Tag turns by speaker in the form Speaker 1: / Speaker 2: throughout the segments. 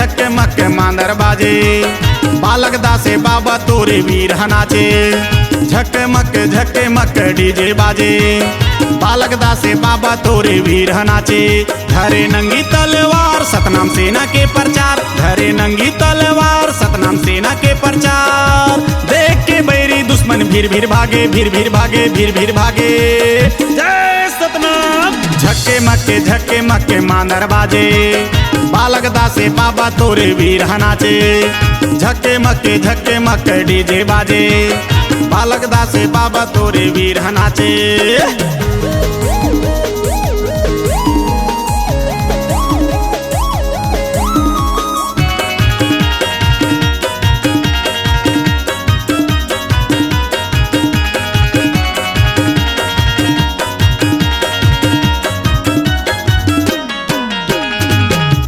Speaker 1: झक्के मक्के मांदर बाजे बालक दासे बाबा तोरे वीर नाचे झक्के मक्के डीजे बाजे बालक दासे बाबा तोरे वीर नाचे धरे नंगी तलवार सतनाम सेना के प्रचार धरे नंगी तलवार सतनाम सेना के प्रचार देख के बैरी दुश्मन भीर भागे भीर भागे जय सतनाम झक्के मक्के मांदर बाजे बालक दासे बाबा तोरे वीर नाचे झक्के मक्के डीजे बाजे बालक दासे बाबा तोरे वीर नाचे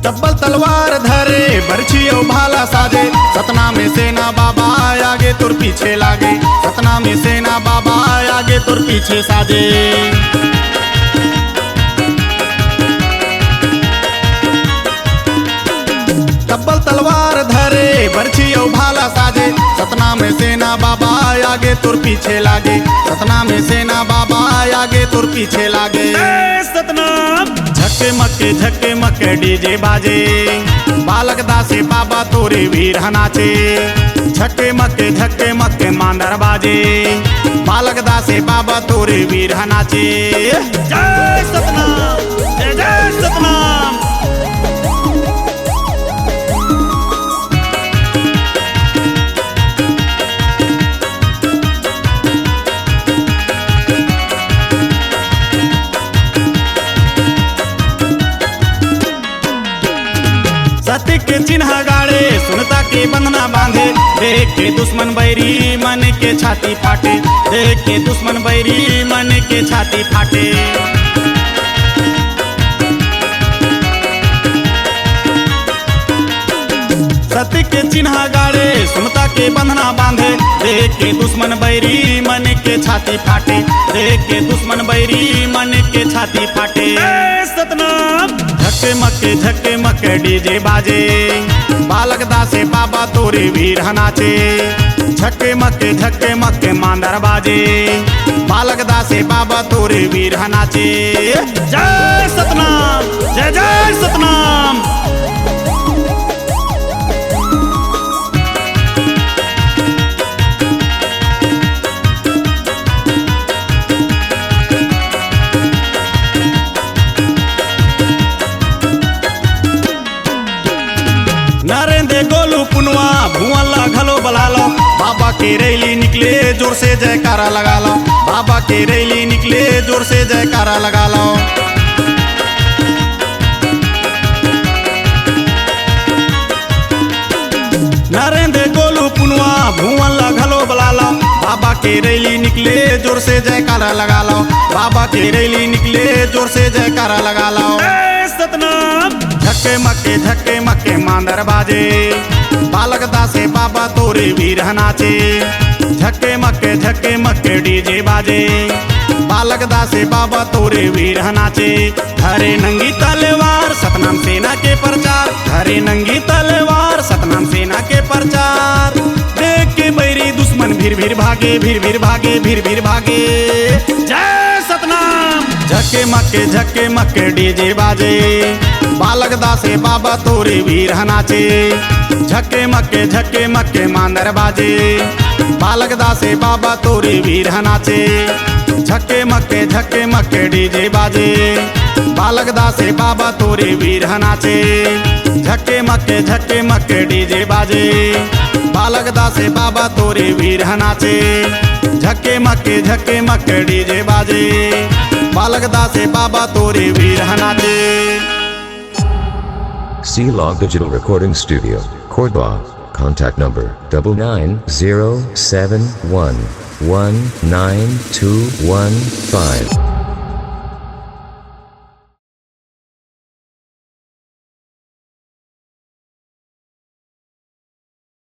Speaker 1: तब्बल तलवार धरे बरछी ओ भाला साजे सतना में सेना बाबा आगे तुर पीछे लागे सतना में सेना बाबा आगे तुर पीछे साजे तब्बल तलवार धरे बरछी ओ भाला साजे सतना में सेना बाबा आगे तुर पीछे लागे सतना में सेना बाबा आगे तुर पीछे लागे सतनाम झक्के मक्के डीजे बाजे बालक दासे बाबा तोरे वीर नाचे झक्के मक्के मांदर बाजे बालक दासे बाबा तोरे वीर नाचे जय सतनाम जय सतनाम सत्य के चिन्ह गाड़े सुनता के बंधना बांधे देख के दुश्मन बैरी मन के छाती फाटे देख के दुश्मन बैरी मन के छाती फाटे सत्य के चिन्ह गाड़े सुनता के बंधना बांधे देख के दुश्मन बैरी मन के छाती फाटे देख के दुश्मन बैरी मन के छाती फाटे सतनाम झक्के मक्के डीजे बाजे बालक दासे बाबा तोरे वीर नाचे झक्के मक्के मांदर बाजे बालक दासे बाबा तोरे वीर नाचे जय सतनाम जय सतनाम नरेंद्र गोलू पुनवा भुअल्ला घलो बला लो बाबा के रैली निकले जोर से जयकारा लगा लो बाबा के रैली निकले जोर से जयकारा लगा लो नरेंद्र गोलू पुनवा भुअल्ला घलो बला लो बाबा के रैली निकले जोर से जयकारा लगा लो बाबा के रैली निकले जोर से जयकारा लगा लो सतनाम झक्के मक्के मांदर बाजे बालक दासे बाबा तोरे वीर नाचे झक्के मक्के डीजे बाजे बालक दासे बाबा तोरे वीर नाचे धरे नंगी तलवार सतनाम सेना के प्रचार धरे नंगी तलवार सतनाम सेना के प्रचार देख के बैरी दुश्मन भीर भागे जय सतनाम झक्के मक्के डीजे बाजे बालक दासे बाबा तोरे वीर नाचे झक्के मक्के मांदर बाजे बालक दासे बाबा तोरे वीर नाचे झक्के मक्के डीजे बाजे बालक दासे बाबा तोरे वीर नाचे झक्के मक्के डीजे बाजे बालक दासे बाबा तोरे वीर नाचे झक्के मक्के डीजे बाजे बालक दासे बाबा तोरे वीर नाचे
Speaker 2: C-Log Digital Recording Studio, Cordoba. Contact number 9907119215.